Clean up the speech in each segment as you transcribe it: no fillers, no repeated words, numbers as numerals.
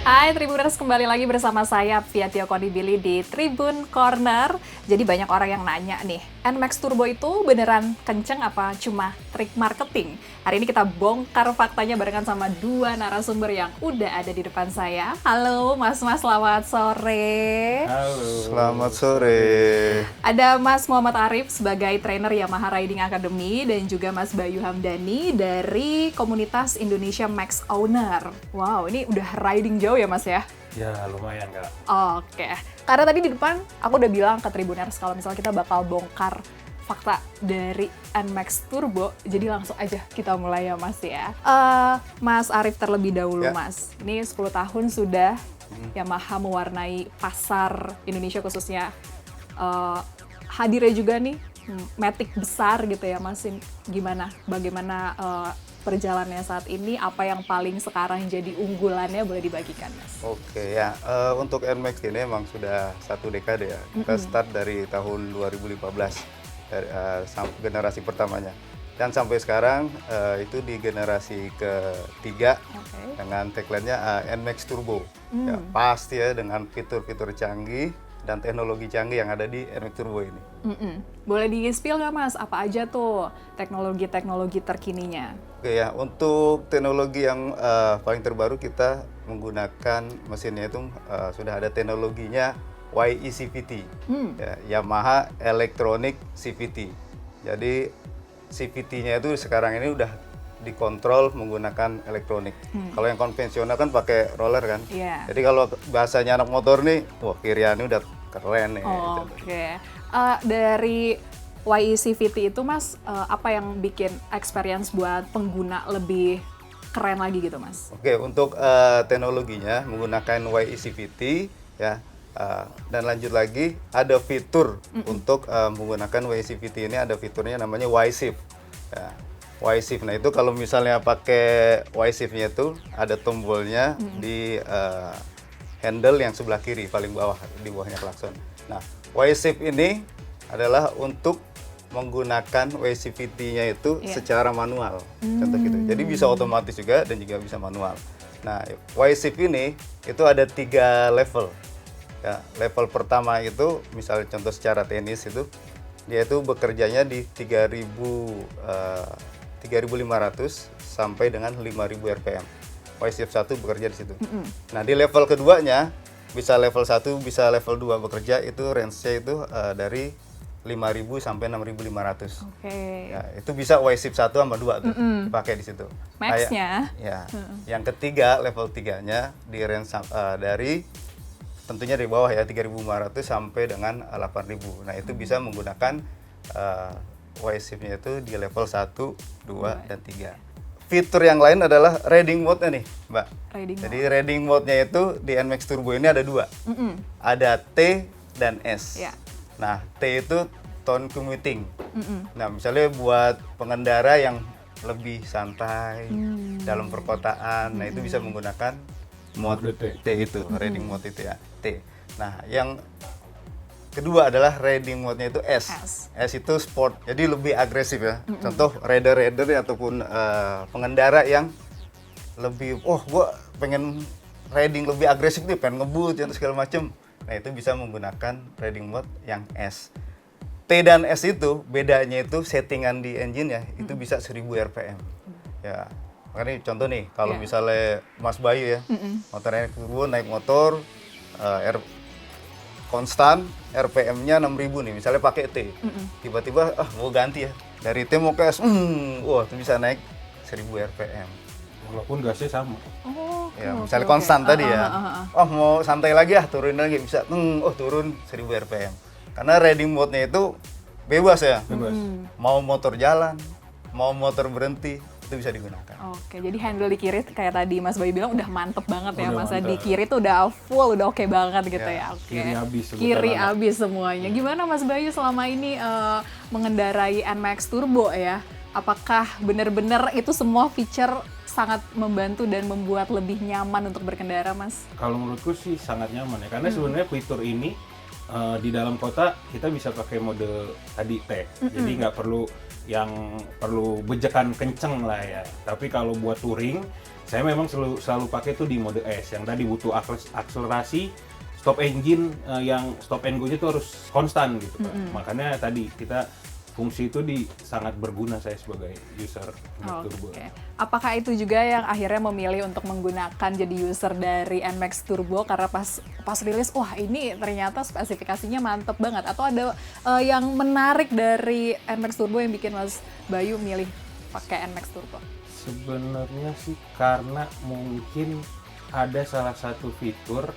Hai Tribuners, kembali lagi bersama saya Fiatio Konibili di Tribun Corner. Jadi banyak orang yang nanya nih, NMAX Turbo itu beneran kenceng apa cuma trik marketing? Hari ini kita bongkar faktanya barengan sama dua narasumber yang udah ada di depan saya. Halo Mas-Mas, selamat sore. Halo. Selamat sore. Ada Mas Muhammad Arif sebagai trainer Yamaha Riding Academy dan juga Mas Bayu Hamdani dari komunitas Indonesia Max Owner. Wow, ini udah riding jauh ya Mas ya? Ya lumayan Kak. Oke, karena tadi di depan aku udah bilang ke Tribuners kalau misalnya kita bakal bongkar fakta dari NMAX Turbo, jadi langsung aja kita mulai ya Mas ya. Mas Arif terlebih dahulu Ya. Mas, ini 10 tahun sudah Yamaha mewarnai pasar Indonesia khususnya hadirnya juga nih Matic besar gitu ya Mas. Bagaimana perjalanannya saat ini, apa yang paling sekarang jadi unggulannya, boleh dibagikan Mas? Oke ya, untuk NMAX ini emang sudah 1 dekade ya. Kita start dari tahun 2015, dari generasi pertamanya. Dan sampai sekarang itu di generasi ketiga dengan tagline-nya NMAX Turbo. Ya, pasti ya dengan fitur-fitur canggih dan teknologi canggih yang ada di NMAX Turbo ini. Boleh di-spill nggak Mas, apa aja tuh teknologi-teknologi terkininya? Oke ya, untuk teknologi yang paling terbaru kita menggunakan mesinnya itu sudah ada teknologinya YECVT, ya, Yamaha Electronic CVT. Jadi CVT-nya itu sekarang ini udah dikontrol menggunakan elektronik. Kalau yang konvensional kan pakai roller kan. Iya. Jadi kalau bahasanya anak motor nih, wah Kiriani udah keren nih. Oke. Dari YECVT itu Mas, apa yang bikin experience buat pengguna lebih keren lagi gitu Mas? Oke, untuk teknologinya menggunakan YECVT ya, dan lanjut lagi ada fitur untuk menggunakan YECVT ini, ada fiturnya namanya Y-Shift. Ya, Y-Shift, nah itu kalau misalnya pakai Y-Shift-nya itu ada tombolnya di handle yang sebelah kiri paling bawah, di bawahnya klakson. Nah, Y-Shift ini adalah untuk menggunakan YECVT-nya itu secara manual, contoh gitu. Jadi bisa otomatis juga dan juga bisa manual. Nah, Y-Shift ini itu ada 3 level. Ya, level pertama itu misalnya contoh secara tenis itu dia itu bekerjanya di 3.500 sampai dengan 5.000 RPM. Y-Shift 1 bekerja di situ. Nah, di level keduanya bisa level 1 bisa level 2 bekerja, itu range-nya itu dari 5.000 sampai 6.500. Oke. Ya, itu bisa Y-Shift 1 sama 2 tuh dipakai di situ. Max-nya? Ya. Yang ketiga, level 3-nya di range dari tentunya di bawah ya 3.500 sampai dengan 8.000. Nah, itu bisa menggunakan Y-Shift-nya itu di level 1, 2, dan 3. Fitur yang lain adalah riding mode-nya nih, Mbak. Jadi riding mode-nya itu di NMAX Turbo ini ada 2. Ada T dan S. Ya. Nah, T itu tone commuting. Nah, misalnya buat pengendara yang lebih santai dalam perkotaan, nah itu bisa menggunakan mode T itu, riding mode itu ya, T. Nah, yang kedua adalah riding mode-nya itu S. S itu sport, jadi lebih agresif ya. Contoh rider-rider ataupun pengendara yang lebih, gua pengen riding lebih agresif nih, pengen ngebut dan segala macem. Nah, itu bisa menggunakan riding mode yang S. T dan S itu bedanya itu settingan di engine ya, itu bisa 1000 RPM. Ya. Makanya contoh nih, kalau misalnya Mas Bayu ya, motornya turbo, naik motor, konstan, RPM-nya 6.000 nih, misalnya pakai T. Tiba-tiba, mau ganti ya, dari T mau ke S, itu bisa naik 1000 RPM. Walaupun gasnya sama. Ya, misalnya konstan tadi ya, mau santai lagi turunin lagi, bisa, turun 1000 RPM. Karena riding mode-nya itu bebas ya, mau motor jalan, mau motor berhenti, itu bisa digunakan. Oke, jadi handle di kiri kayak tadi Mas Bayu bilang udah mantep banget ya Udah Mas. mantep. Di kiri tuh udah full, udah oke banget gitu ya. Oke. Kiri abis sebutan Kiri anak. abis semuanya. Gimana Mas Bayu selama ini mengendarai NMAX Turbo ya? Apakah benar-benar itu semua feature sangat membantu dan membuat lebih nyaman untuk berkendara Mas? Kalau menurutku sih sangat nyaman ya, karena sebenarnya fitur ini di dalam kota kita bisa pakai mode tadi T. Jadi nggak perlu bejekan kenceng lah ya. Tapi kalau buat touring, saya memang selalu pakai tuh di mode S yang tadi butuh akselerasi, stop engine yang stop and go-nya tuh harus konstan gitu kan. Makanya tadi kita fungsi itu sangat berguna saya sebagai user Turbo. Apakah itu juga yang akhirnya memilih untuk menggunakan jadi user dari NMAX Turbo karena pas rilis, wah ini ternyata spesifikasinya mantep banget, atau ada yang menarik dari NMAX Turbo yang bikin Mas Bayu milih pakai NMAX Turbo? Sebenarnya sih karena mungkin ada salah satu fitur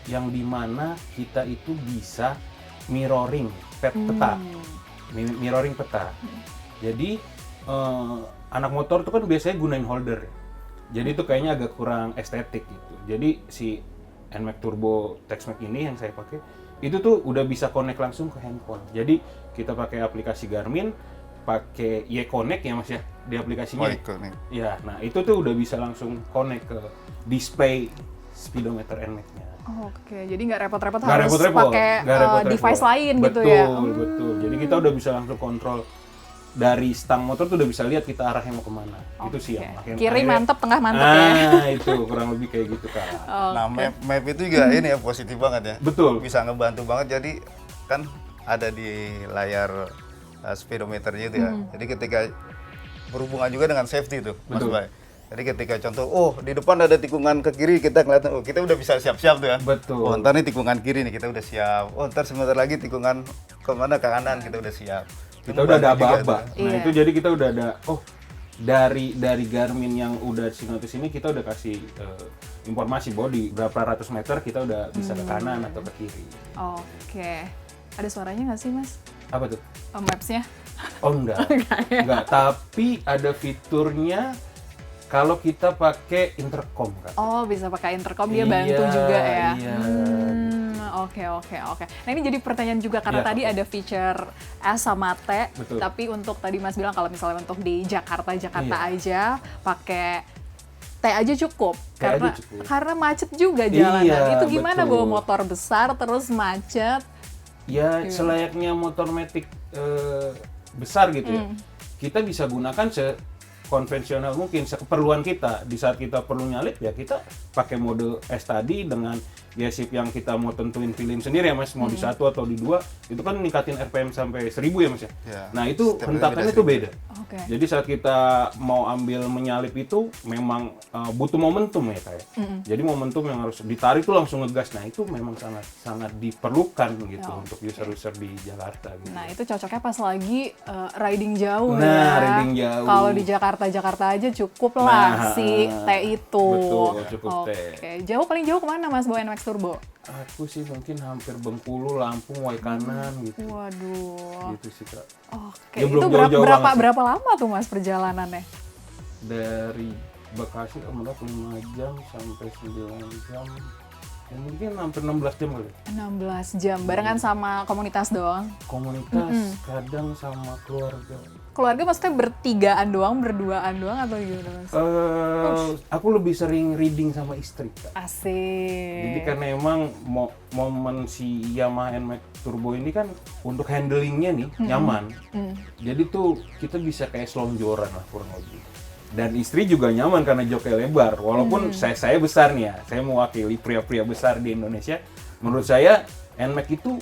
yang dimana kita itu bisa mirroring peta. Mirroring peta. Jadi anak motor itu kan biasanya gunain holder. Jadi itu kayaknya agak kurang estetik gitu. Jadi si NMAX Turbo TexMax ini yang saya pakai itu tuh udah bisa connect langsung ke handphone. Jadi kita pakai aplikasi Garmin, pakai Y-Connect ya Mas ya di aplikasinya. Ya, nah itu tuh udah bisa langsung connect ke display speedometer NMAX-nya. Oke, jadi nggak repot-repot harus pakai device lain gitu ya. Betul. Jadi kita udah bisa langsung kontrol dari stang motor tuh udah bisa lihat kita arahnya mau kemana. Itu sih yang kiri mantep, tengah mantep ya. Itu kurang lebih kayak gitu kan. Nah, map itu juga ini ya positif banget ya. Betul. Bisa ngebantu banget, jadi kan ada di layar speedometernya itu ya. Jadi ketika berhubungan juga dengan safety tuh, Mas Bay. Jadi ketika contoh, di depan ada tikungan ke kiri, kita ngeliatin, kita udah bisa siap-siap tuh ya. Betul. Ntar nih tikungan kiri nih, kita udah siap. Ntar sebentar lagi tikungan kemana, ke kanan, kita udah siap. Kita udah ada aba-aba. Nah itu jadi kita udah ada, dari Garmin yang udah sinotis ini kita udah kasih informasi bahwa di berapa ratus meter kita udah bisa ke kanan atau ke kiri. Oke. Ada suaranya nggak sih Mas? Apa tuh? Maps-nya? Oh enggak. Enggak, tapi ada fiturnya kalau kita pakai intercom kan. Oh, bisa pakai intercom, dia bantu juga ya. Iya. Oke. Nah ini jadi pertanyaan juga karena tadi ada feature S sama T. Betul. Tapi untuk tadi Mas bilang kalau misalnya untuk di Jakarta aja pakai T aja cukup. Karena macet juga jalanan. Iya, Itu gimana betul. bawa motor besar terus macet? Ya selayaknya motor matic besar gitu ya. Kita bisa gunakan konvensional mungkin sekeperluan kita. Di saat kita perlu nyalip ya kita pakai mode S tadi dengan shift yang kita mau tentuin film sendiri ya Mas, mau di 1 atau di 2 itu kan ningkatin RPM sampai 1000 ya Mas ya. Nah itu hentakannya tuh beda. Jadi saat kita mau ambil menyalip itu memang butuh momentum ya kayak. Jadi momentum yang harus ditarik tuh langsung ngegas. Nah itu memang sangat diperlukan gitu untuk user-user di Jakarta gitu. Nah itu cocoknya pas lagi riding jauh riding jauh. Kalau di Jakarta aja cukup lah si T itu. Betul, cukup T. Jauh, paling jauh kemana Mas bawa NMAX Turbo? Aku sih mungkin hampir Bengkulu, Lampung, Wai Kanan gitu. Waduh. Gitu sih Kak. Oke, Ya, itu berapa lama tuh Mas perjalanannya? Dari Bekasi ke Merak 5 jam sampai 9 jam. Ya, mungkin hampir 16 jam kali. 16 jam, barengan sama komunitas doang? Komunitas, kadang sama keluarga. Keluarga maksudnya bertigaan doang, berduaan doang atau gimana Mas? Aku lebih sering reading sama istri Kak. Asik. Jadi karena emang momen si Yamaha NMAX Turbo ini kan untuk handlingnya nih nyaman. Jadi tuh kita bisa kayak selonjoran lah kurang lebih. Dan istri juga nyaman karena joknya lebar. Walaupun saya besar nih ya, saya mewakili pria-pria besar di Indonesia. Menurut saya NMAX itu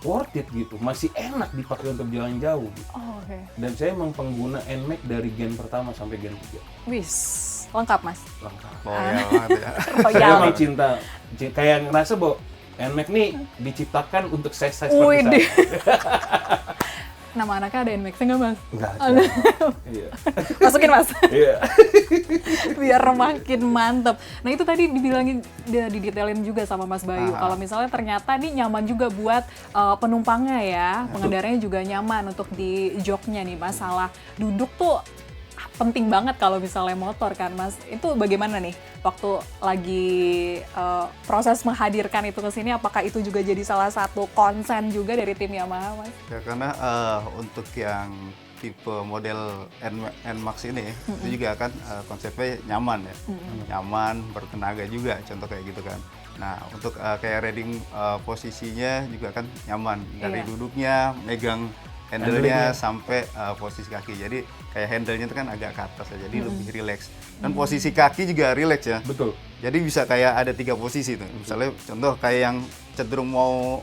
worth it gitu, masih enak dipakai untuk jalan jauh gitu. Dan saya emang pengguna NMAX dari gen pertama sampai gen 3. Wis, lengkap Mas? Lengkap. Loyal banget ya. Saya emang cinta kayak ngerasa bahwa NMAX nih diciptakan untuk saya seperti saya. Nama anaknya ada NMAX-nya nggak Mas? Nggak ada. Iya. Masukin Mas. Iya. Biar makin mantep. Nah itu tadi dibilangin, didetailin juga sama Mas Bayu. Kalau misalnya ternyata nih nyaman juga buat penumpangnya ya, pengendaranya juga nyaman untuk di joknya nih. Masalah duduk tuh penting banget kalau misalnya motor kan Mas. Itu bagaimana nih waktu lagi proses menghadirkan itu ke sini, apakah itu juga jadi salah satu konsen juga dari tim Yamaha Mas? Ya karena untuk yang tipe model NMAX ini itu juga kan konsepnya nyaman ya. Nyaman, bertenaga juga contoh kayak gitu kan. Nah, untuk kayak riding posisinya juga kan nyaman. Dari Iya. duduknya, megang handle-nya sampai posisi kaki. Jadi kayak handle-nya itu kan agak ke atas ya, jadi lebih rileks. Dan posisi kaki juga rileks ya. Betul. Jadi bisa kayak ada 3 posisi tuh. Misalnya contoh kayak yang cenderung mau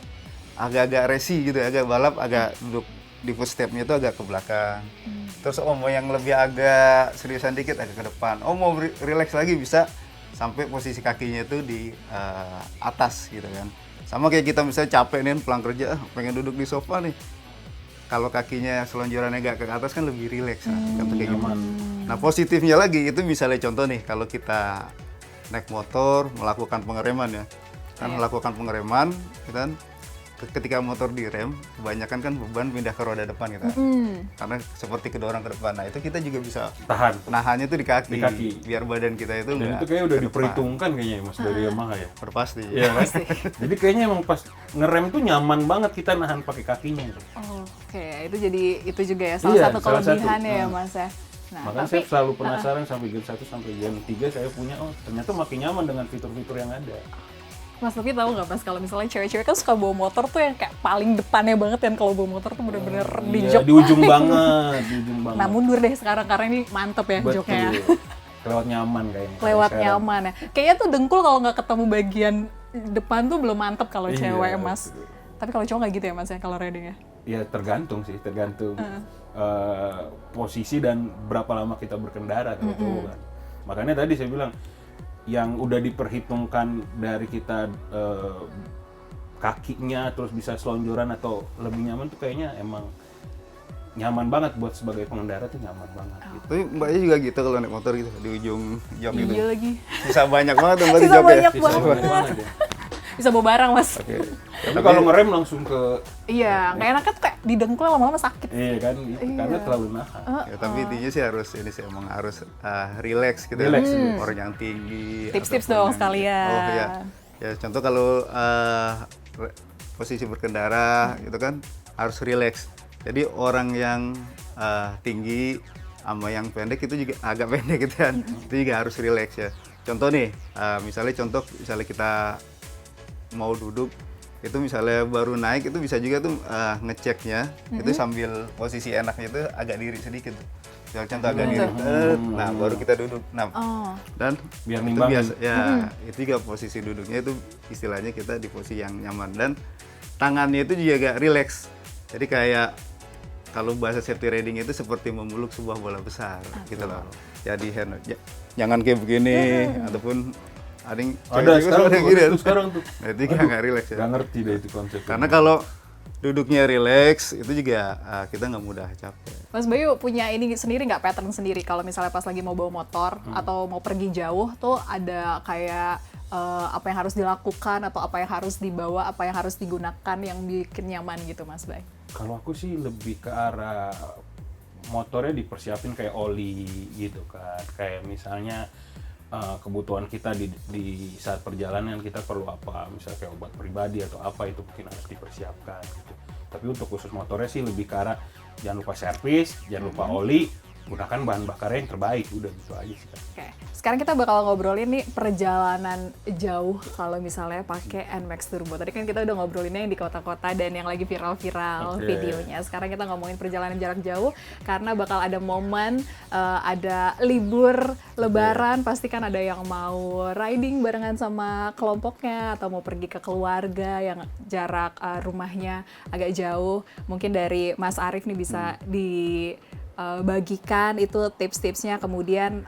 agak-agak resi gitu, agak balap, agak duduk di footstep-nya itu agak ke belakang. Terus mau yang lebih agak seriusan dikit agak ke depan. Mau rileks lagi bisa sampai posisi kakinya itu di atas gitu kan. Sama kayak kita misalnya capek nih pulang kerja, pengen duduk di sofa nih. Kalau kakinya selonjorannya agak ke atas kan lebih rileks kan kayak gimana. Nah, positifnya lagi itu misalnya contoh nih kalau kita naik motor melakukan pengereman ya. Kan melakukan pengereman kan ketika motor direm, kebanyakan kan beban pindah ke roda depan kita. Karena seperti kedorong ke depan. Nah, itu kita juga bisa Tahan. nahannya tuh di kaki. Di kaki. Biar badan kita itu Dan nggak itu kayaknya udah ke depan. diperhitungkan kayaknya ya Mas dari Yamaha ya. Pasti. Iya kan? Jadi kayaknya emang pas ngerem tuh nyaman banget kita nahan pakai kakinya. Oke, itu juga ya salah Iya, satu salah satu. kelebihannya ya Mas ya. Nah, Makanya tapi saya selalu penasaran sampai jam 1 sampai jam 3 saya punya, ternyata makin nyaman dengan fitur-fitur yang ada. Mas tapi tahu nggak Mas kalau misalnya cewek-cewek kan suka bawa motor tuh yang kayak paling depannya banget kan, kalau bawa motor tuh bener-bener di Iya, jok. di ujung banget, di ujung banget. Nah mundur deh sekarang karena ini mantep ya Betul. joknya. Lewat nyaman kayaknya. Lewat Sekarang. nyaman ya. Kayaknya tuh dengkul kalau nggak ketemu bagian depan tuh belum mantep kalau Iya, cewek Mas. betul. Tapi kalau cowok nggak gitu ya Mas ya kalau riding ya? Ya tergantung sih, tergantung posisi dan berapa lama kita berkendara kalau cowok kan. Makanya tadi saya bilang yang udah diperhitungkan dari kita kakinya terus bisa selonjoran atau lebih nyaman tuh kayaknya emang nyaman banget buat sebagai pengendara tuh nyaman banget gitu. Tapi mbaknya juga gitu kalau naik motor gitu di ujung jok gitu. Iya lagi. Bisa banyak banget tuh mbak di Sisa jok ya. banyak Bisa banget. banget ya. Bisa bawa barang Mas. Oke. Tapi kalau ngerem langsung ke Iya, nggak enaknya tuh kayak didengkul lama-lama sakit. iya kan itu karena terlalu nahan. Ya, tapi intinya sih harus ini sih emang harus relax gitu Relax, ya. Orang yang tinggi. Tips-tips ataupun dong yang- sekalian. Oh iya. Ya contoh kalau posisi berkendara gitu kan harus relax. Jadi orang yang tinggi sama yang pendek itu juga agak pendek gitu kan. Itu juga harus relax ya. Contoh nih, misalnya kita mau duduk itu misalnya baru naik itu bisa juga tuh ngeceknya itu sambil posisi enaknya itu agak diri sedikit. Misalnya contoh agak diri, nah baru kita duduk. Nah, dan Biar itu nimbangin. biasa ya itu juga posisi duduknya itu istilahnya kita di posisi yang nyaman dan tangannya itu juga agak relax. Jadi kayak kalau bahasa safety riding itu seperti memeluk sebuah bola besar gitu loh. Jadi jangan kayak begini ataupun ada yang Ada cewek juga sekarang suka tuh, gitu. itu sekarang tuh. Nah, itu kan nggak relax ya. Gak ngerti deh itu konsep. Karena kalau duduknya relax itu juga kita nggak mudah capek. Mas Bayu punya ini sendiri nggak, pattern sendiri kalau misalnya pas lagi mau bawa motor atau mau pergi jauh tuh ada kayak apa yang harus dilakukan atau apa yang harus dibawa, apa yang harus digunakan yang bikin nyaman gitu Mas Bay? Kalau aku sih lebih ke arah motornya dipersiapin kayak oli gitu kan. Kayak misalnya kebutuhan kita di saat perjalanan kita perlu apa, misalnya kayak obat pribadi atau apa itu mungkin harus dipersiapkan gitu. Tapi untuk khusus motornya sih lebih ke arah jangan lupa servis, jangan lupa oli, gunakan bahan bakar yang terbaik, udah gitu aja sih kan. Oke, sekarang kita bakal ngobrolin nih perjalanan jauh kalau misalnya pakai NMAX Turbo. Tadi kan kita udah ngobrolinnya yang di kota-kota dan yang lagi viral-viral Oke. videonya. Sekarang kita ngomongin perjalanan jarak jauh karena bakal ada momen, ada libur Lebaran, pasti kan ada yang mau riding barengan sama kelompoknya atau mau pergi ke keluarga yang jarak rumahnya agak jauh. Mungkin dari Mas Arief nih bisa bagikan itu tips-tipsnya, kemudian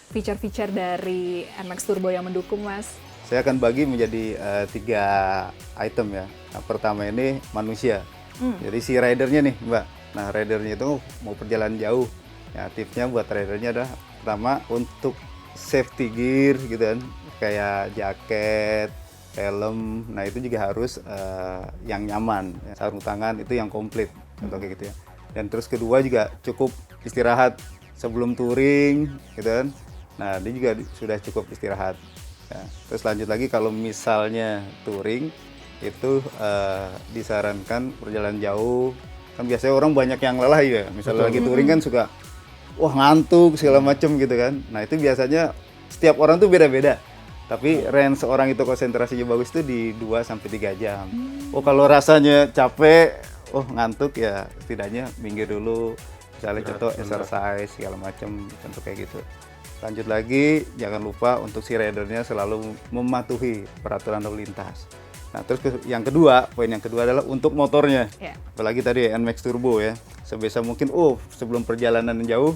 feature-feature dari NMAX Turbo yang mendukung Mas. Saya akan bagi menjadi 3 item ya. Nah, pertama ini manusia. Jadi si ridernya nih Mbak. Nah ridernya itu mau perjalanan jauh. Ya tipsnya buat ridernya adalah pertama untuk safety gear gitu kan. Kayak jaket, helm. Nah itu juga harus yang nyaman. Sarung tangan itu yang komplit. Contoh kayak gitu ya. Dan terus kedua juga cukup istirahat sebelum touring gitu kan. Nah dia juga sudah cukup istirahat. Ya. Terus lanjut lagi kalau misalnya touring itu disarankan perjalanan jauh. Kan biasanya orang banyak yang lelah ya. Misalnya lagi touring kan suka wah ngantuk segala macem gitu kan. Nah itu biasanya setiap orang tuh beda-beda. Tapi range seorang itu konsentrasinya bagus itu di 2 sampai 3 jam. Oh, kalau rasanya capek, ngantuk ya setidaknya minggir dulu. Misalnya contoh exercise segala macam, contoh kayak gitu. Lanjut lagi, jangan lupa untuk si ridernya selalu mematuhi peraturan lalu lintas. Nah, terus yang kedua, poin yang kedua adalah untuk motornya. Yeah. Apalagi tadi NMAX Turbo ya. Sebisa mungkin sebelum perjalanan jauh,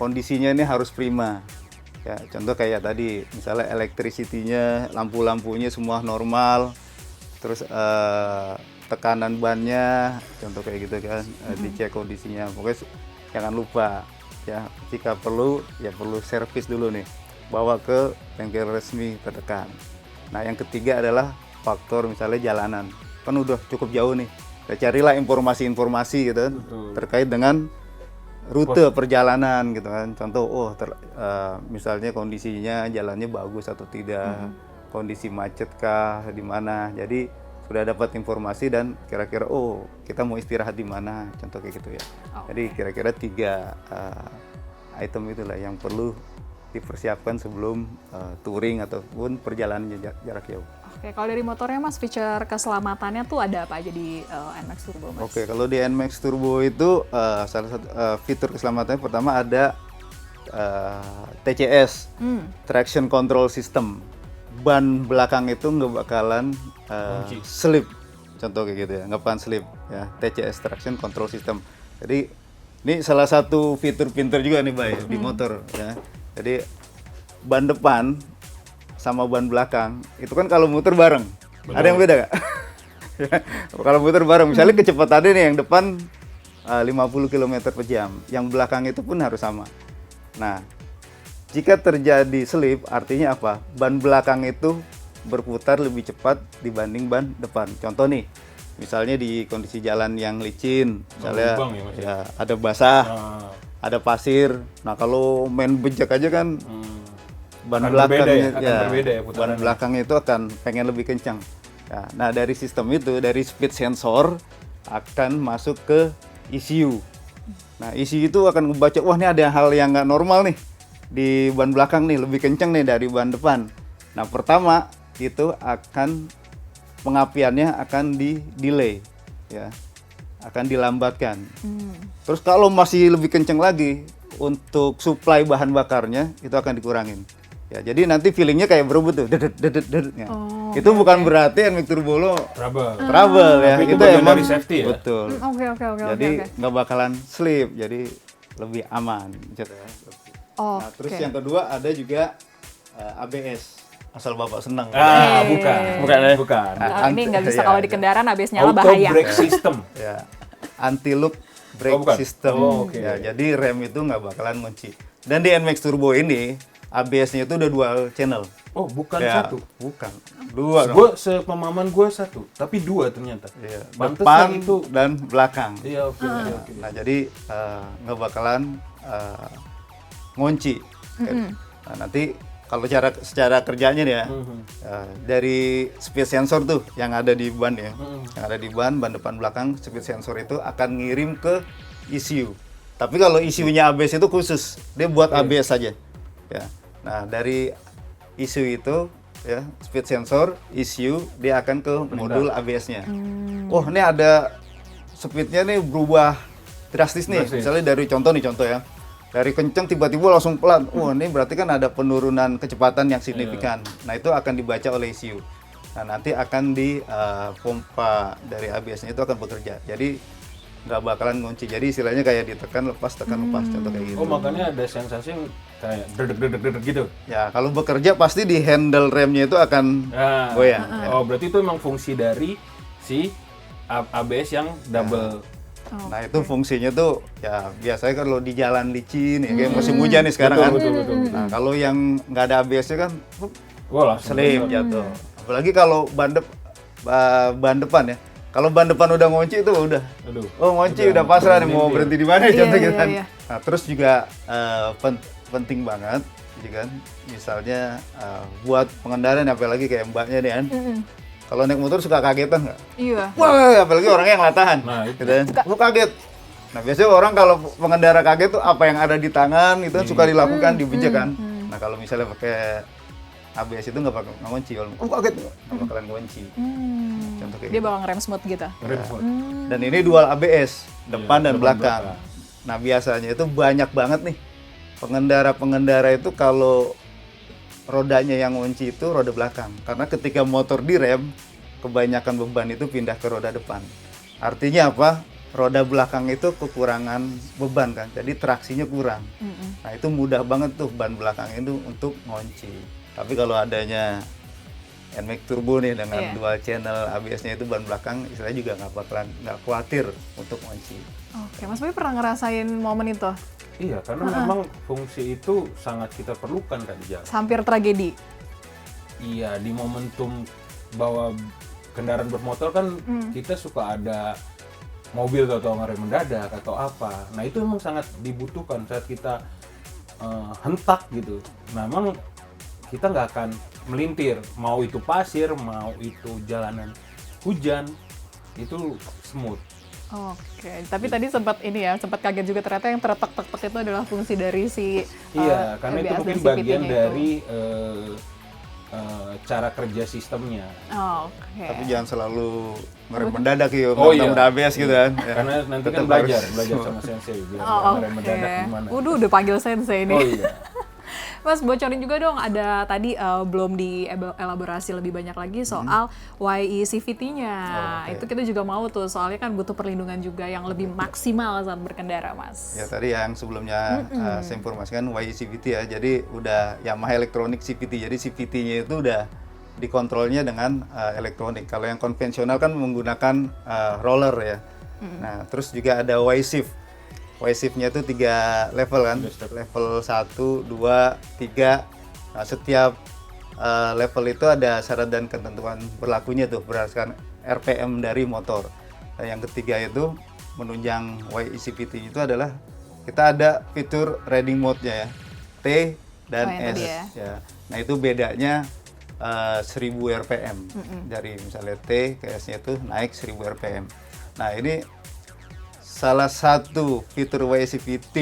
kondisinya ini harus prima. Ya, contoh kayak tadi, misalnya electricity-nya, lampu-lampunya semua normal. Terus tekanan bannya, contoh kayak gitu kan, dicek kondisinya. Pokoknya jangan lupa ya, jika perlu ya perlu servis dulu nih, bawa ke bengkel resmi terdekat. Nah, yang ketiga adalah faktor misalnya jalanan, kan udah cukup jauh nih, ya carilah informasi-informasi gitu kan, terkait dengan rute perjalanan gitu kan. Contoh, misalnya kondisinya jalannya bagus atau tidak, kondisi macet kah di mana. Jadi sudah dapat informasi dan kira-kira kita mau istirahat di mana, contoh kayak gitu ya. Jadi kira-kira 3 item itulah yang perlu dipersiapkan sebelum touring ataupun perjalanan jarak jauh. Oke, kalau dari motornya Mas, feature keselamatannya tuh ada apa aja di NMAX Turbo, Mas? Oke, kalau di NMAX Turbo itu salah satu fitur keselamatannya pertama ada TCS, Traction Control System. Ban belakang itu nggak bakalan slip, contoh kayak gitu ya, nggak bakalan slip ya, TCS Traction Control System. Jadi ini salah satu fitur pinter juga nih Bay di motor ya. Jadi ban depan sama ban belakang itu kan kalau muter bareng, ada yang beda nggak? Kalau muter bareng, misalnya kecepatannya nih yang depan 50 km per jam, yang belakang itu pun harus sama. Nah, jika terjadi slip, artinya apa? Ban belakang itu berputar lebih cepat dibanding ban depan. Contoh nih, misalnya di kondisi jalan yang licin, misalnya ya, ada basah, ada pasir. Nah, kalau main bejek aja kan ban belakangnya ban belakang itu akan pengen lebih kencang. Ya, nah, dari sistem itu, dari speed sensor akan masuk ke ECU. Nah, ECU itu akan membaca, wah ini ada hal yang nggak normal nih di ban belakang nih, lebih kencang nih dari ban depan. Nah, pertama itu akan pengapiannya akan di-delay ya, akan dilambatkan. Terus kalau masih lebih kencang lagi, untuk suplai bahan bakarnya itu akan dikurangin. Ya, jadi nanti feelingnya kayak berebut tuh, dedet ya. Itu bukan berarti NMAX Turbo lo trouble ya, itu emang safety ya. Betul. Oke. Jadi nggak bakalan slip, jadi lebih aman. Nah, terus yang kedua ada juga ABS. Asal Bapak senang. Bukan. Ini nggak bisa kalau di kendaraan ABS nyala bahaya. Auto brake system. Ya, anti-loop brake system. Ya, jadi rem itu nggak bakalan ngunci. Dan di NMAX Turbo ini ABS-nya itu udah dual channel. Oh, bukan ya, satu. Bukan. Dua. Gue sepemahaman gue satu, tapi 2 ternyata. Ya, Pantesan depan itu dan belakang. Iya, oke. Nah, jadi nggak bakalan ngunci. Nah, nanti kalau secara kerjanya nih ya, dari speed sensor tuh yang ada di ban ya, yang ada di ban depan belakang, speed sensor itu akan ngirim ke ECU. Tapi kalau ECU-nya ABS itu khusus, dia buat ABS saja. Ya. Nah, dari ECU itu ya, speed sensor, ECU dia akan ke modul ABS-nya. Oh, ini ada speed-nya nih berubah drastis nih. Misalnya dari contoh ya. Dari kencang tiba-tiba langsung pelan. Ini berarti kan ada penurunan kecepatan yang signifikan. Nah, itu akan dibaca oleh ECU. Nah, nanti akan di pompa dari ABS-nya itu akan bekerja. Jadi nggak bakalan ngunci. Jadi istilahnya kayak ditekan lepas, contoh kayak gitu. Oh, makanya ada sensasi yang kayak dedek gitu. Ya, kalau bekerja pasti di handle remnya itu akan goyang. Oh, berarti itu memang fungsi dari si ABS yang double. Nah, itu fungsinya tuh ya biasanya kalau di jalan licin ya, kayak musim hujan nih sekarang kan. Betul. Nah, kalau yang nggak ada ABS-nya kan slip jatuh. Apalagi kalau ban depan ya. Kalau ban depan udah ngunci itu udah. Ngunci udah pasrah nih mau berhenti di mana contoh gitu kan. Nah, terus juga penting banget kan, misalnya buat pengendara nih, apalagi kayak mbaknya nih kan. Kalau naik motor suka kagetan nggak? Iya. Wah, apalagi orangnya yang latahan. Nah, itu. Gitu kan. Lu kaget. Nah, biasanya orang kalau pengendara kaget tuh apa yang ada di tangan itu kan suka dilakukan, dibejek kan. Nah, kalau misalnya pakai ABS itu nggak bakal ngunci. Kaget nggak bakalan ngunci. Contoh kayak Dia gitu. bakal ngerem smooth gitu. Rem smooth. Dan ini dual ABS, depan dan depan belakang. Nah biasanya itu banyak banget nih pengendara-pengendara itu kalau rodanya yang ngunci itu roda belakang. Karena ketika motor direm, kebanyakan beban itu pindah ke roda depan. Artinya apa? Roda belakang itu kekurangan beban kan, jadi traksinya kurang. Nah itu mudah banget tuh ban belakang itu untuk ngunci. Tapi kalau adanya NMAX Turbo nih dengan Iya. dual channel ABS-nya itu ban belakang, istilahnya juga nggak khawatir untuk ngunci. Oke, Mas Boy pernah ngerasain momen itu? Iya, karena memang fungsi itu sangat kita perlukan kan di jalan. Hampir tragedi. Iya, di momentum bawa kendaraan bermotor kan kita suka ada mobil atau ngerem mendadak atau apa. Nah itu memang sangat dibutuhkan saat kita hentak gitu. Nah memang kita nggak akan melintir, mau itu pasir, mau itu jalanan hujan, itu smooth. Oke, tapi tadi sempat kaget juga ternyata yang tertek-tek itu adalah fungsi dari si Iya, karena itu ABS mungkin dan bagian CVT-nya itu. dari cara kerja sistemnya. Oke. Tapi jangan selalu ngerem mendadak ya, Oh, iya. udah ABS gitu kan. Ya. Karena nanti kan Tetap belajar harus- sama sensei biar Oh, ngerem mendadak gimana. Udah panggil sensei ini. Oh iya. Mas, bocorin juga dong, ada tadi belum dielaborasi lebih banyak lagi soal YE-CVT-nya. Oh, oke. Itu kita juga mau tuh, soalnya kan butuh perlindungan juga yang lebih maksimal saat berkendara, Mas. Ya tadi yang sebelumnya saya informasikan YE CVT ya, jadi udah Yamaha Electronic CVT, jadi CVT-nya itu udah dikontrolnya dengan elektronik. Kalau yang konvensional kan menggunakan roller ya. Nah terus juga ada Y-Shift. Y-Shift-nya itu 3 level kan, level 1, 2, 3. Nah setiap level itu ada syarat dan ketentuan berlakunya tuh berdasarkan RPM dari motor. Nah, yang ketiga itu menunjang YE-CVT itu adalah kita ada fitur riding mode-nya ya, T dan yang S. tadi ya. Ya. Nah itu bedanya 1000 RPM. Dari misalnya T ke S-nya itu naik 1000 RPM. Nah ini salah satu fitur YE-CVT,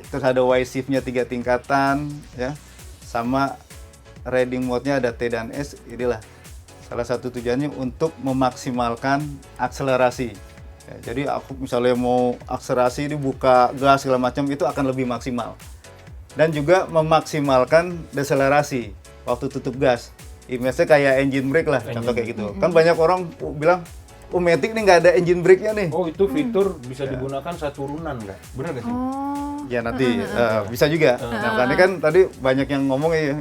terus ada Y-Shift-nya 3 tingkatan ya, sama riding mode-nya ada T dan S. Inilah salah satu tujuannya untuk memaksimalkan akselerasi ya, jadi aku misalnya mau akselerasi dibuka gas segala macam itu akan lebih maksimal, dan juga memaksimalkan deselerasi waktu tutup gas. Image-nya kayak engine brake lah, contoh kayak gitu. Kan banyak orang bilang Matic nih nggak ada engine brake-nya nih. Oh itu fitur bisa digunakan saat turunan nggak? Benar nggak sih? Ya nanti bisa juga. Nah karena kan tadi banyak yang ngomong ya,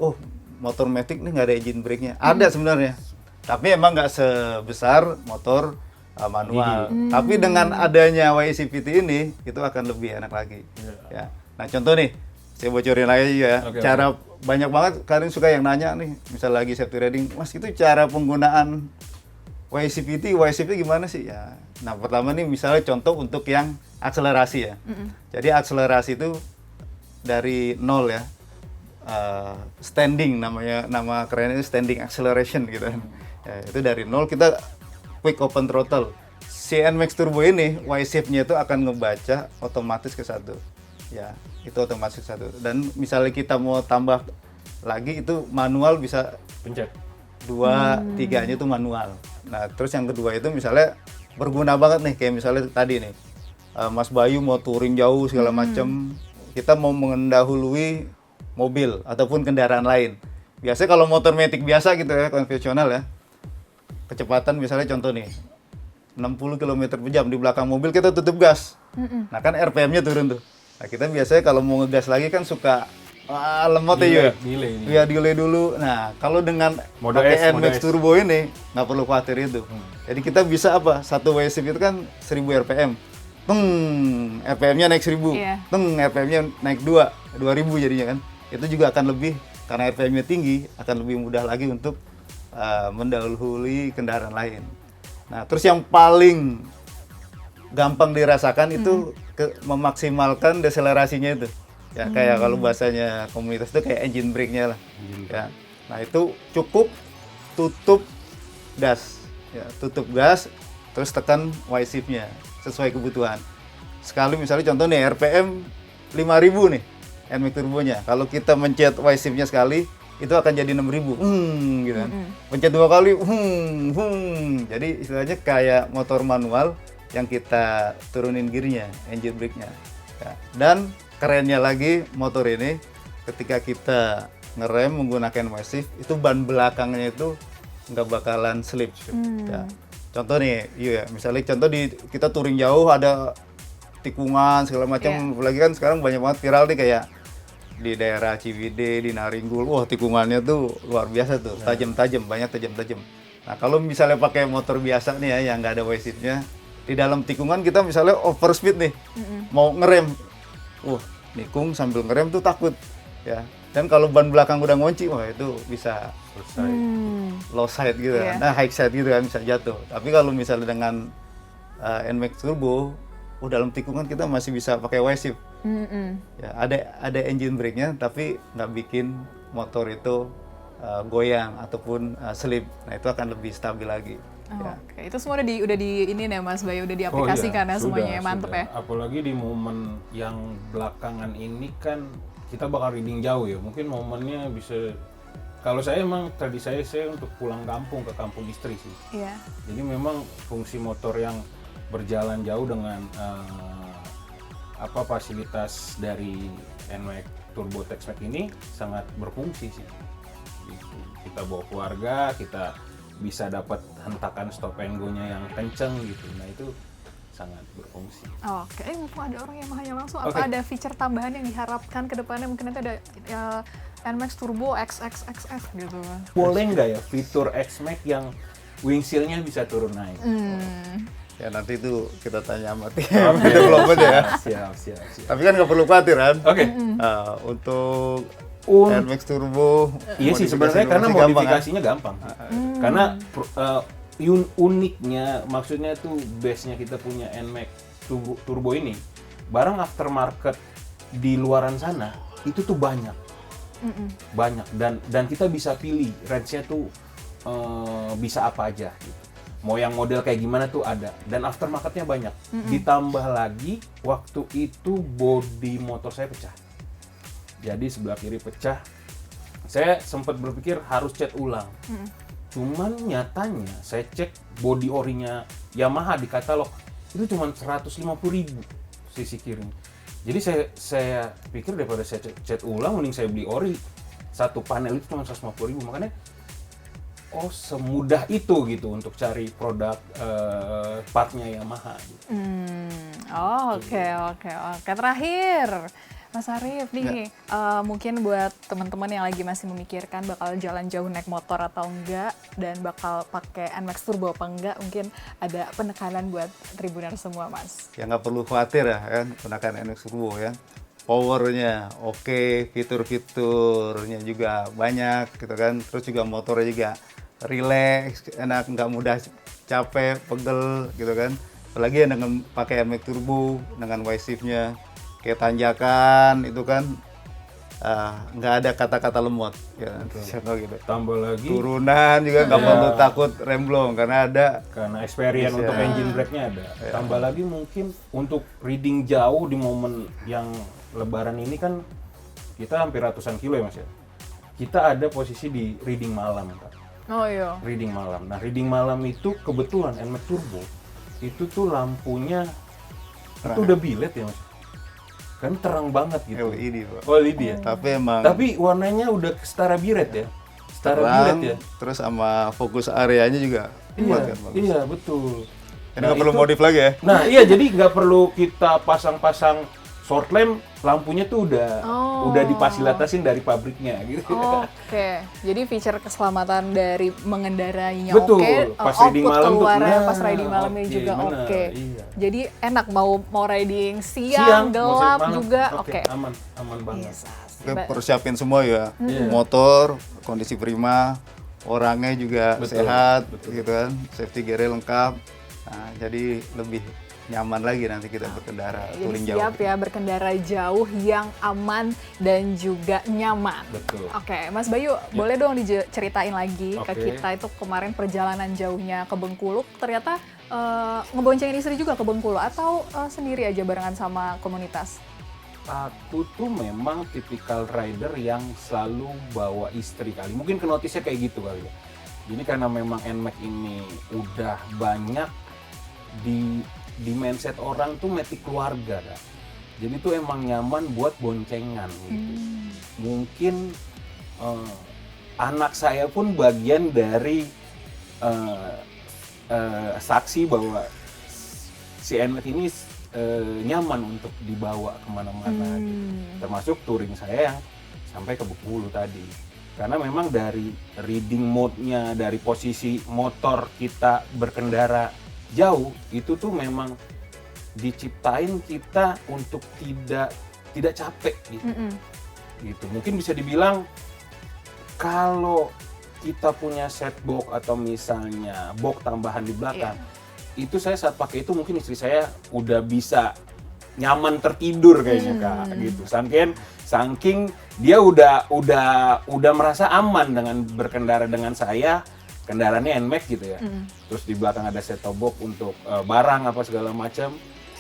oh motor Matic nih nggak ada engine brake-nya. Ada sebenarnya, tapi emang nggak sebesar motor manual. Tapi dengan adanya YE-CVT ini, itu akan lebih enak lagi. Ya. Nah contoh nih, saya bocorin lagi ya. Oke, Cara banyak banget kalian suka yang nanya nih, misal lagi safety riding, Mas itu cara penggunaan YE-CVT gimana sih ya? Nah pertama nih misalnya contoh untuk yang akselerasi ya. Jadi akselerasi itu dari nol ya, standing nama kerennya itu standing acceleration gitu kan. Ya, itu dari nol kita quick open throttle. Si NMAX Turbo ini Y-Shift-nya itu akan ngebaca otomatis ke 1. Ya itu otomatis ke 1. Dan misalnya kita mau tambah lagi itu manual bisa Pencet. 2, 3-nya itu manual. Nah, terus yang kedua itu misalnya berguna banget nih, kayak misalnya tadi nih, Mas Bayu mau touring jauh segala macem, kita mau mendahului mobil ataupun kendaraan lain. Biasanya kalau motor Matic biasa gitu ya, konvensional ya, kecepatan misalnya contoh nih, 60 km per jam di belakang mobil kita tutup gas. Nah kan RPM-nya turun tuh. Nah kita biasanya kalau mau ngegas lagi kan suka lemot ya. Delay ini. Ya delay dulu. Nah, kalau dengan Mode pakai S, NMAX mode S. Turbo ini nggak perlu khawatir itu. Jadi kita bisa apa? Satu Y-Shift itu kan 1000 RPM. RPM-nya naik 1000. Iya. RPM-nya naik 2000 jadinya kan. Itu juga akan lebih karena RPM-nya tinggi, akan lebih mudah lagi untuk mendahului kendaraan lain. Nah, terus yang paling gampang dirasakan itu memaksimalkan deselerasinya itu. Ya kayak kalau bahasanya komunitas itu kayak engine brake-nya lah. Ya. Nah itu cukup tutup gas, ya, tutup gas, terus tekan Y-Shift-nya sesuai kebutuhan. Sekali misalnya contoh nih RPM 5000 nih NMAX Turbo-nya. Kalau kita mencet Y-Shift-nya sekali, itu akan jadi 6.000, gitu kan. Pencet 2 kali, jadi istilahnya kayak motor manual yang kita turunin gearnya, engine brake-nya. Ya. Dan kerennya lagi motor ini, ketika kita ngerem menggunakan wave shift, itu ban belakangnya itu nggak bakalan slip. Ya. Contoh nih, iya, misalnya contoh kita touring jauh ada tikungan segala macam, apalagi kan sekarang banyak banget viral nih kayak di daerah Ciwidey, di Naringgul, wah tikungannya tuh luar biasa tuh, tajam-tajam, banyak tajam-tajam. Nah kalau misalnya pakai motor biasa nih ya, yang nggak ada wave shift-nya, di dalam tikungan kita misalnya overspeed nih, mau ngerem, nikung sambil ngerem tuh takut, ya. Dan kalau ban belakang udah ngunci, wah itu bisa selesai, low side gitu, nah high side gitu kan bisa jatuh. Tapi kalau misalnya dengan NMAX Turbo, dalam tikungan kita masih bisa pakai wave shift. Ya, ada engine brake-nya, tapi nggak bikin motor itu goyang ataupun slip. Nah itu akan lebih stabil lagi. Oke, itu semua udah di ini nih Mas Bayu, udah diaplikasikan ya semuanya, mantep ya. Apalagi di momen yang belakangan ini kan kita bakal reading jauh ya. Mungkin momennya bisa, kalau saya emang tadi saya untuk pulang kampung ke kampung istri sih. Iya. Jadi memang fungsi motor yang berjalan jauh dengan fasilitas dari NMAX Turbo Tex-Mex ini sangat berfungsi sih. Gitu. Kita bawa keluarga, kita bisa dapat hentakan stop and go-nya yang kenceng gitu. Nah itu sangat berfungsi. Oke, mumpung ada orang yang mau tanya langsung, apa ada feature tambahan yang diharapkan ke depannya? Mungkin nanti ada NMAX Turbo XXXF gitu. Boleh nggak ya fitur X-Max yang windshield-nya bisa turun naik? Ya nanti itu kita tanya sama tim development ya. Siap. Tapi kan nggak perlu khawatir kan? Oke. Untuk NMAX Turbo, iya sih sebenarnya karena modifikasinya gampang. Karena uniknya, maksudnya tuh base-nya kita punya NMAX Turbo ini, barang aftermarket di luaran sana itu tuh banyak, dan kita bisa pilih range-nya tuh bisa apa aja. Gitu. Mau yang model kayak gimana tuh ada, dan aftermarketnya banyak. Ditambah lagi waktu itu bodi motor saya pecah, jadi sebelah kiri pecah. Saya sempat berpikir harus cat ulang. Cuman nyatanya saya cek body orinya Yamaha di katalog itu cuma 150.000 sisi kiri. Jadi saya pikir daripada saya cat ulang, mending saya beli ori. Satu panel itu cuma 150.000. Makanya semudah itu gitu untuk cari produk partnya Yamaha. Gitu. Oke. Terakhir, Mas Arief nih, mungkin buat teman-teman yang lagi masih memikirkan bakal jalan jauh naik motor atau enggak, dan bakal pakai NMAX Turbo apa enggak, mungkin ada penekanan buat Tribuner semua, Mas. Ya nggak perlu khawatir ya kan, gunakan NMAX Turbo ya. Powernya oke, fitur-fiturnya juga banyak gitu kan. Terus juga motornya juga relax, enak, nggak mudah capek, pegel gitu kan. Apalagi dengan pakai NMAX Turbo dengan wide shift-nya, kayak tanjakan itu kan nggak ada kata-kata lemot ya, gitu. Tambah lagi turunan juga nggak perlu takut remblong karena experience untuk engine brake-nya ada. Tambah lagi mungkin untuk reading jauh di momen yang lebaran ini kan kita hampir ratusan kilo ya Mas ya. Kita ada posisi di reading malam, Pak. Oh iya. Reading malam. Nah, reading malam itu kebetulan NMAX Turbo itu tuh lampunya itu udah bilet ya Mas. Kan terang banget gitu. LED, Pak. Oh, LED ya. Tapi warnanya udah setara biret ya. Setara biret ya. Terus sama fokus areanya juga kuat kan, bagus. Iya, betul. Jadi nggak perlu modif lagi ya. Nah, iya, jadi nggak perlu kita pasang-pasang short lamp, lampunya tuh udah difasilitasin dari pabriknya gitu. Oke. Jadi feature keselamatan dari mengendarainya betul. Oke. Pas riding malam tuh pas riding malamnya juga bener, oke. Iya. Jadi enak mau riding siang gelap malam, juga oke. Aman banget. Yes, Kita persiapin semua ya. Motor kondisi prima, orangnya juga sehat gitu kan. Safety gear lengkap. Nah, jadi lebih nyaman lagi nanti kita berkendara touring jauh. Siap ya berkendara jauh yang aman dan juga nyaman. Betul. Oke, Mas Bayu, boleh dong diceritain lagi ke kita itu kemarin perjalanan jauhnya ke Bengkulu, ternyata ngeboncengin istri juga ke Bengkulu atau sendiri aja barengan sama komunitas? aku tuh memang tipikal rider yang selalu bawa istri kali. Mungkin ke notisnya kayak gitu kali ya. Jadi karena memang NMAX ini udah banyak di mindset orang tuh metik keluarga kan. Jadi tuh emang nyaman buat boncengan gitu. Mungkin anak saya pun bagian dari saksi bahwa si NMAX ini nyaman untuk dibawa kemana-mana gitu. Termasuk touring saya yang sampai ke Bengkulu tadi karena memang dari reading mode-nya, dari posisi motor kita berkendara jauh itu tuh memang diciptain kita untuk tidak capek gitu. Gitu mungkin bisa dibilang kalau kita punya set box atau misalnya box tambahan di belakang, itu saya saat pakai itu mungkin istri saya udah bisa nyaman tertidur kayaknya Kak gitu. Saking dia udah merasa aman dengan berkendara dengan saya, kendaraannya NMAX gitu ya. Terus di belakang ada set top box untuk barang apa segala macam.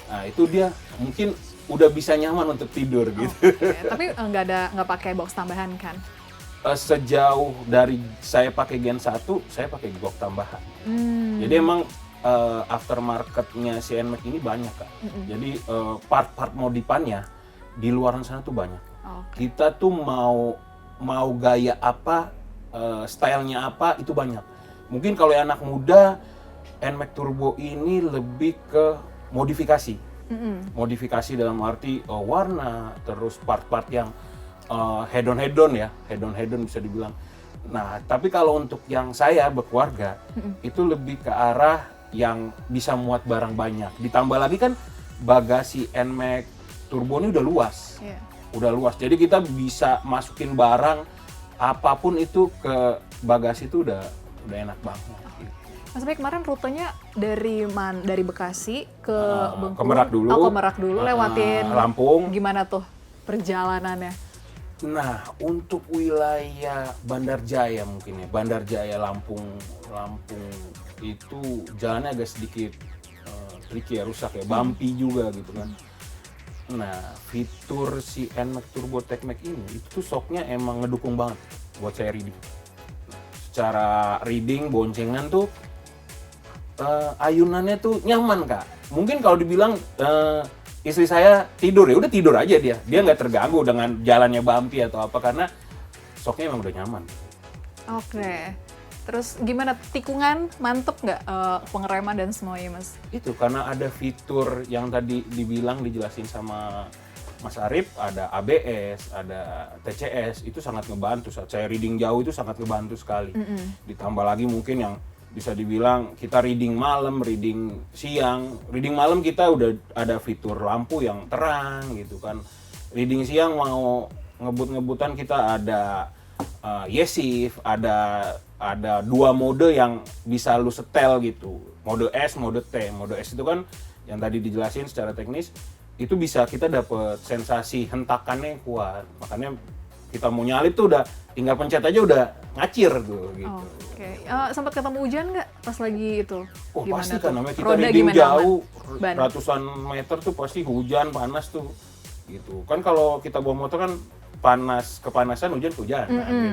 Nah, itu dia mungkin udah bisa nyaman untuk tidur gitu. Tapi nggak pakai box tambahan kan? Sejauh dari saya pakai Gen 1, saya pakai box tambahan. Jadi emang aftermarketnya si NMAX ini banyak Kak. Jadi part-part modifannya di luaran sana tuh banyak. Kita tuh mau gaya apa, stylenya apa itu banyak. Mungkin kalau yang anak muda NMAX Turbo ini lebih ke modifikasi. Modifikasi dalam arti warna, terus part-part yang head-on ya, head-on bisa dibilang. Nah, tapi kalau untuk yang saya berkeluarga itu lebih ke arah yang bisa muat barang banyak. Ditambah lagi kan bagasi NMAX Turbo ini udah luas. Udah luas. Jadi kita bisa masukin barang apapun itu ke bagasi itu udah enak banget gitu. Mas Bey, kemarin rutenya dari Bekasi ke Bengkulu. Ke Merak dulu. Ke Merak dulu lewatin Lampung. Gimana tuh perjalanannya? Nah, untuk wilayah Bandar Jaya mungkin ya, Bandar Jaya Lampung itu jalannya agak sedikit tricky ya, rusak ya, bumpy juga gitu kan. Nah, fitur si NMAX Turbo TechMax ini itu shocknya emang ngedukung banget buat saya reading. Secara reading, boncengan tuh ayunannya tuh nyaman Kak. Mungkin kalau dibilang istri saya tidur ya udah tidur aja dia nggak terganggu dengan jalannya bumpy atau apa karena shocknya emang udah nyaman. Oke. Terus gimana tikungan mantep nggak pengereman dan semuanya Mas? Itu karena ada fitur yang tadi dijelasin sama Mas Arif, ada ABS, ada TCS, itu sangat ngebantu saat saya reading jauh itu sangat ngebantu sekali. Ditambah lagi mungkin yang bisa dibilang kita reading malam, reading siang, reading malam kita udah ada fitur lampu yang terang gitu kan. Reading siang mau ngebut-ngebutan kita ada Yesif, ada dua mode yang bisa lu setel gitu. Mode S, mode T. Mode S itu kan yang tadi dijelasin secara teknis itu bisa kita dapet sensasi hentakannya yang kuat. Makanya kita mau nyalip tuh udah tinggal pencet aja udah ngacir tuh gitu. Oke. Sempat ketemu hujan nggak pas lagi itu? Oh gimana pasti tuh? kan namanya kita Roda reading gimana, jauh Ban? ratusan meter tuh pasti hujan panas tuh gitu. Kan kalau kita bawa motor kan kepanasan hujan gitu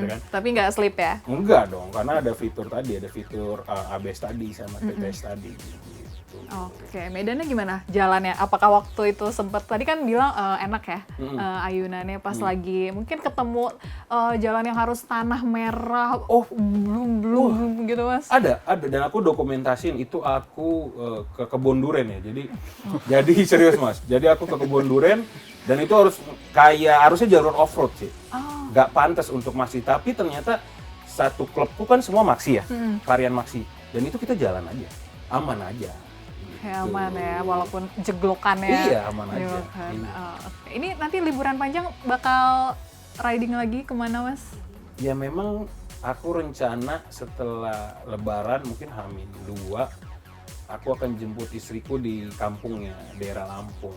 kan. Tapi nggak slip ya? Enggak dong, karena ada fitur ABS tadi sama TTS tadi gitu. Oke, medannya gimana jalannya? Apakah waktu itu sempat tadi kan bilang enak ya ayunannya pas lagi mungkin ketemu jalan yang harus tanah merah, belum gitu Mas? Ada dan aku dokumentasiin itu aku ke Kebon Duren ya. Jadi serius Mas. Jadi aku ke Kebon Duren dan itu harusnya jalur off-road sih. Nggak pantas untuk maxi, tapi ternyata satu klubku kan semua maxi ya, varian maxi. Dan itu kita jalan aja, aman aja. Ya, aman ya, walaupun jeglokannya. Iya, aman aja. Oke. Ini nanti liburan panjang bakal riding lagi kemana Mas? Ya memang aku rencana setelah Lebaran mungkin H-2 aku akan jemput istriku di kampungnya, daerah Lampung.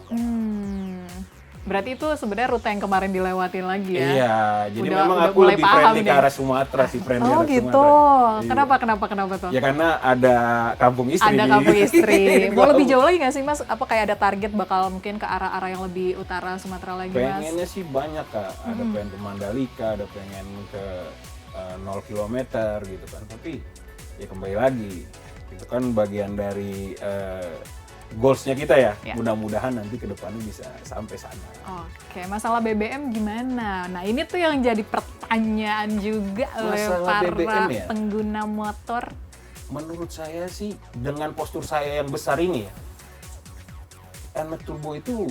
Berarti itu sebenarnya rute yang kemarin dilewatin lagi ya? Iya, jadi Udah memang aku mulai lebih paham friendly ke nih. arah Sumatera sih, friendly Oh arah gitu. Sumatera. Kenapa tuh? Ya karena ada kampung istri. Ada di- kampung istri. di Mau bawah. lebih jauh lagi nggak sih Mas? Apa kayak ada target bakal mungkin ke arah-arah yang lebih utara Sumatera lagi Mas? Pengennya sih banyak Kak, ada pengen ke Mandalika, ada pengen ke 0 km gitu kan. Tapi ya kembali lagi, itu kan bagian dari goals-nya kita ya. Ya. Mudah-mudahan nanti ke depannya bisa sampai sana. Oke, masalah BBM gimana? Nah ini tuh yang jadi pertanyaan juga oleh Masalah para BBM ya? pengguna motor. Menurut saya sih dengan postur saya yang besar ini ya, NMAX Turbo itu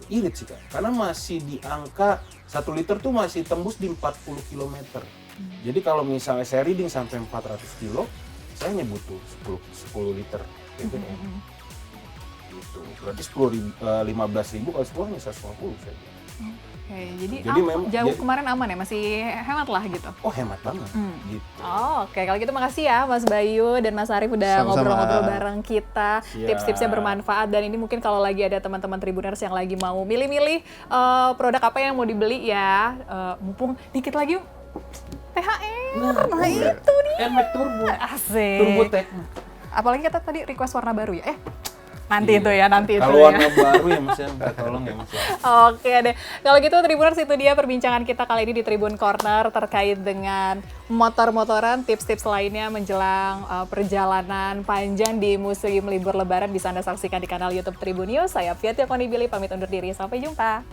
irit sih Kak, karena masih di angka 1 liter tuh masih tembus di 40 km. Jadi kalau misalnya saya reading sampai 400 kilo, saya hanya butuh 10 liter BBM. Gitu. Berarti 15.000 kali 10 hanya 150 saya. Oke, jadi Jadi memang- jauh jadi- kemarin aman ya? Masih hemat lah gitu? Oh hemat banget gitu. Oh, oke, kalau gitu makasih ya Mas Bayu dan Mas Arif udah Sama-sama. ngobrol-ngobrol bareng kita. Siap. Tips-tipsnya bermanfaat dan ini mungkin kalau lagi ada teman-teman Tribuners yang lagi mau milih-milih produk apa yang mau dibeli ya, mumpung dikit lagi yuk. THR, nah itu dia. NMAX Turbo. Asik. Turbo Tech. Apalagi kita tadi request warna baru ya. Nanti Iya. itu ya, nanti itu Kalau ya. warna baru ya Mas ya, minta tolong ya Mas ya. Oke deh, kalau gitu Tribuners itu dia perbincangan kita kali ini di Tribun Corner terkait dengan motor-motoran, tips-tips lainnya menjelang perjalanan panjang di musim libur lebaran bisa Anda saksikan di kanal YouTube Tribun News. Saya Fiatia Konibili pamit undur diri, sampai jumpa.